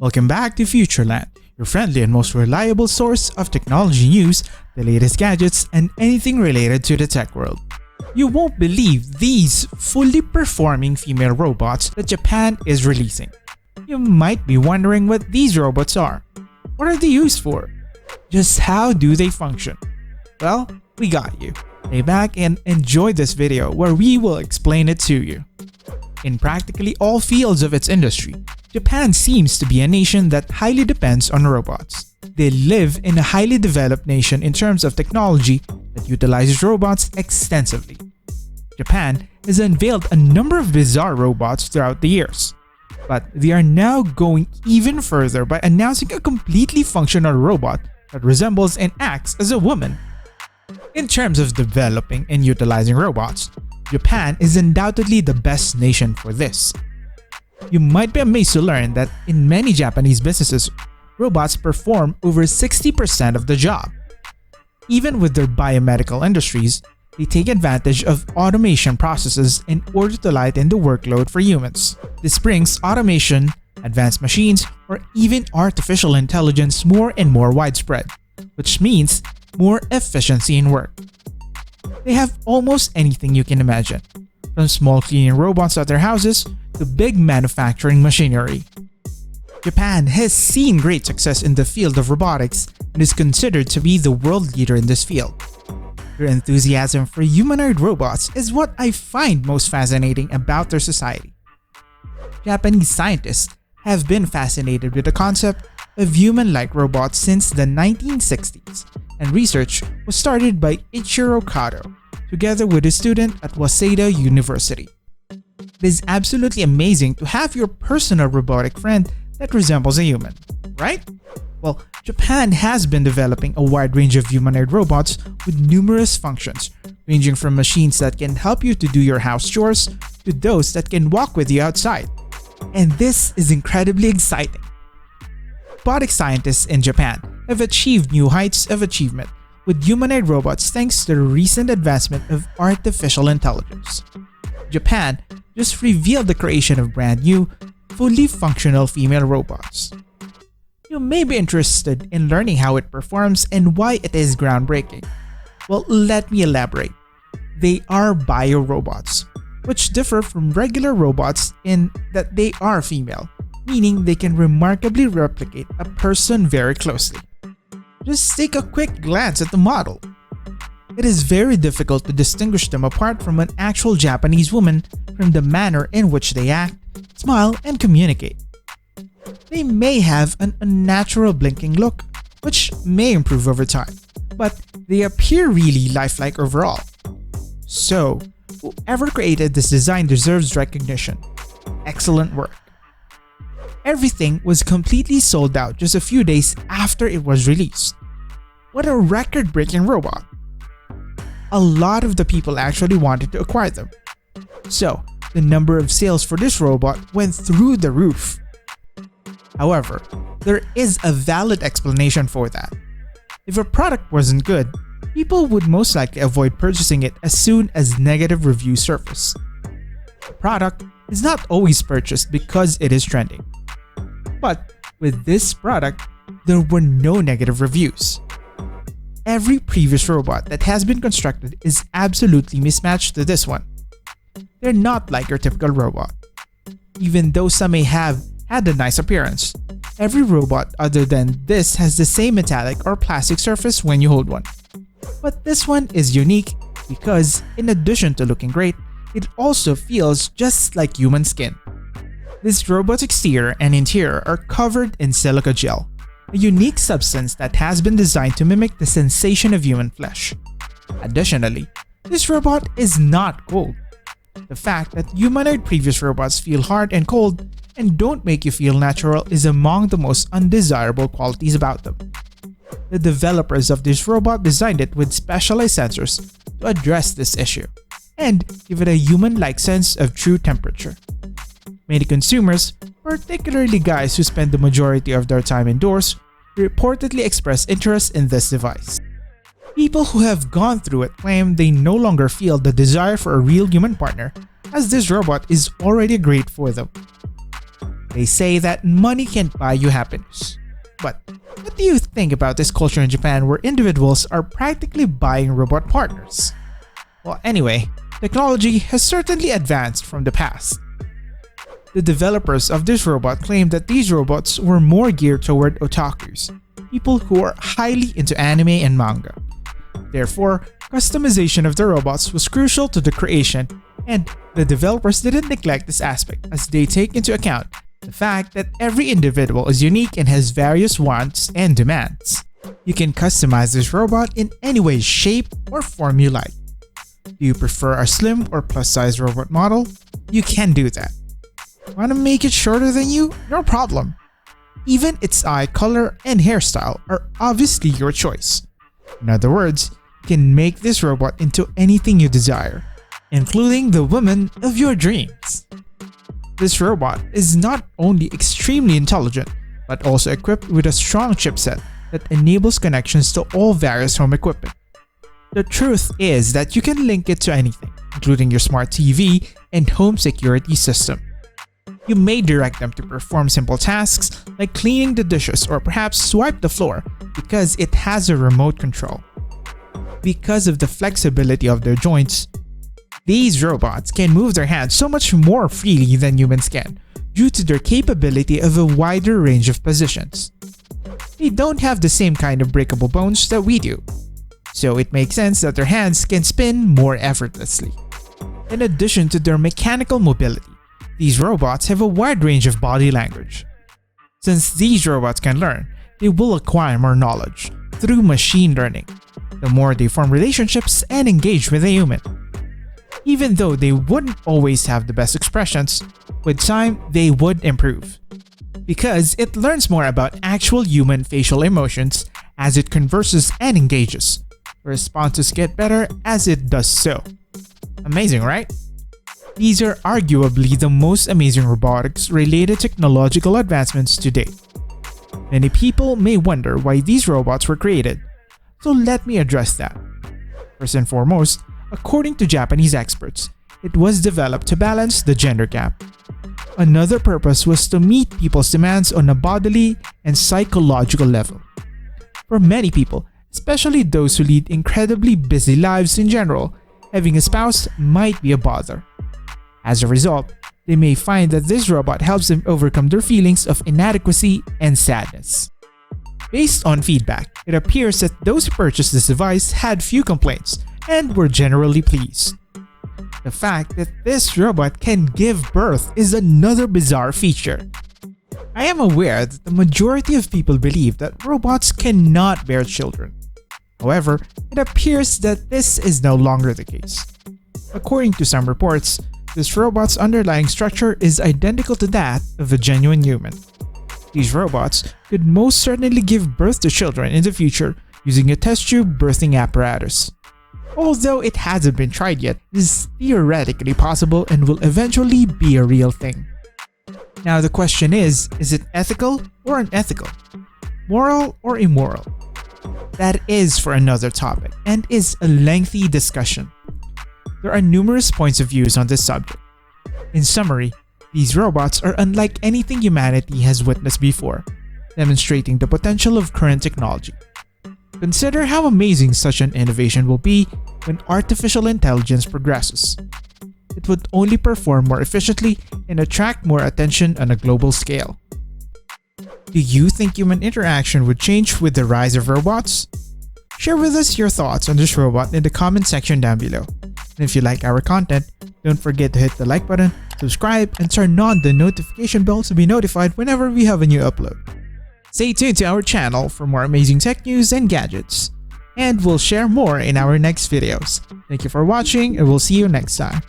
Welcome back to Futureland, your friendly and most reliable source of technology news, the latest gadgets, and anything related to the tech world. You won't believe these fully performing female robots that Japan is releasing. You might be wondering what these robots are. What are they used for? Just how do they function? Well, we got you. Stay back and enjoy this video where we will explain it to you. In practically all fields of its industry, Japan seems to be a nation that highly depends on robots. They live in a highly developed nation in terms of technology that utilizes robots extensively. Japan has unveiled a number of bizarre robots throughout the years, but they are now going even further by announcing a completely functional robot that resembles and acts as a woman. In terms of developing and utilizing robots, Japan is undoubtedly the best nation for this. You might be amazed to learn that in many Japanese businesses, robots perform over 60% of the job. Even with their biomedical industries, they take advantage of automation processes in order to lighten the workload for humans. This brings automation, advanced machines, or even artificial intelligence more and more widespread, which means more efficiency in work. They have almost anything you can imagine, from small cleaning robots at their houses to big manufacturing machinery. Japan has seen great success in the field of robotics and is considered to be the world leader in this field. Their enthusiasm for humanoid robots is what I find most fascinating about their society. Japanese scientists have been fascinated with the concept of human-like robots since the 1960s, and research was started by Ichiro Kato, together with a student at Waseda University. It is absolutely amazing to have your personal robotic friend that resembles a human, right? Well, Japan has been developing a wide range of humanoid robots with numerous functions, ranging from machines that can help you to do your house chores to those that can walk with you outside. And this is incredibly exciting. Robotic scientists in Japan have achieved new heights of achievement with humanoid robots thanks to the recent advancement of artificial intelligence. Japan just revealed the creation of brand new, fully functional female robots. You may be interested in learning how it performs and why it is groundbreaking. Well, let me elaborate. They are biorobots, which differ from regular robots in that they are female, meaning they can remarkably replicate a person very closely. Just take a quick glance at the model. It is very difficult to distinguish them apart from an actual Japanese woman from the manner in which they act, smile, and communicate. They may have an unnatural blinking look, which may improve over time, but they appear really lifelike overall. So, whoever created this design deserves recognition. Excellent work. Everything was completely sold out just a few days after it was released. What a record-breaking robot! A lot of the people actually wanted to acquire them. So, the number of sales for this robot went through the roof. However, there is a valid explanation for that. If a product wasn't good, people would most likely avoid purchasing it as soon as negative reviews surface. The product is not always purchased because it is trending. But with this product, there were no negative reviews. Every previous robot that has been constructed is absolutely mismatched to this one. They're not like your typical robot. Even though some may have had a nice appearance, every robot other than this has the same metallic or plastic surface when you hold one. But this one is unique because, in addition to looking great, it also feels just like human skin. This robot's exterior and interior are covered in silica gel, a unique substance that has been designed to mimic the sensation of human flesh. Additionally, this robot is not cold. The fact that humanoid previous robots feel hard and cold and don't make you feel natural is among the most undesirable qualities about them. The developers of this robot designed it with specialized sensors to address this issue and give it a human-like sense of true temperature. Many consumers, particularly guys who spend the majority of their time indoors, reportedly express interest in this device. People who have gone through it claim they no longer feel the desire for a real human partner, as this robot is already great for them. They say that money can't buy you happiness. But what do you think about this culture in Japan where individuals are practically buying robot partners? Well, anyway, technology has certainly advanced from the past. The developers of this robot claimed that these robots were more geared toward otakus, people who are highly into anime and manga. Therefore, customization of the robots was crucial to the creation, and the developers didn't neglect this aspect as they take into account the fact that every individual is unique and has various wants and demands. You can customize this robot in any way, shape, or form you like. Do you prefer a slim or plus-size robot model? You can do that. Want to make it shorter than you? No problem. Even its eye color and hairstyle are obviously your choice. In other words, you can make this robot into anything you desire, including the woman of your dreams. This robot is not only extremely intelligent, but also equipped with a strong chipset that enables connections to all various home equipment. The truth is that you can link it to anything, including your smart TV and home security system. You may direct them to perform simple tasks like cleaning the dishes or perhaps swipe the floor because it has a remote control. Because of the flexibility of their joints, these robots can move their hands so much more freely than humans can due to their capability of a wider range of positions. They don't have the same kind of breakable bones that we do, so it makes sense that their hands can spin more effortlessly. In addition to their mechanical mobility, these robots have a wide range of body language. Since these robots can learn, they will acquire more knowledge through machine learning, the more they form relationships and engage with a human. Even though they wouldn't always have the best expressions, with time they would improve. Because it learns more about actual human facial emotions as it converses and engages. Responses get better as it does so. Amazing, right? These are arguably the most amazing robotics-related technological advancements to date. Many people may wonder why these robots were created, so let me address that. First and foremost, according to Japanese experts, it was developed to balance the gender gap. Another purpose was to meet people's demands on a bodily and psychological level. For many people, especially those who lead incredibly busy lives in general, having a spouse might be a bother. As a result, they may find that this robot helps them overcome their feelings of inadequacy and sadness. Based on feedback, it appears that those who purchased this device had few complaints and were generally pleased. The fact that this robot can give birth is another bizarre feature. I am aware that the majority of people believe that robots cannot bear children. However, it appears that this is no longer the case. According to some reports, this robot's underlying structure is identical to that of a genuine human. These robots could most certainly give birth to children in the future using a test tube birthing apparatus. Although it hasn't been tried yet, it is theoretically possible and will eventually be a real thing. Now the question is it ethical or unethical? Moral or immoral? That is for another topic and is a lengthy discussion. There are numerous points of views on this subject. In summary, these robots are unlike anything humanity has witnessed before, demonstrating the potential of current technology. Consider how amazing such an innovation will be when artificial intelligence progresses. It would only perform more efficiently and attract more attention on a global scale. Do you think human interaction would change with the rise of robots? Share with us your thoughts on this robot in the comment section down below. And if you like our content, don't forget to hit the like button, subscribe, and turn on the notification bell to be notified whenever we have a new upload. Stay tuned to our channel for more amazing tech news and gadgets. And we'll share more in our next videos. Thank you for watching and we'll see you next time.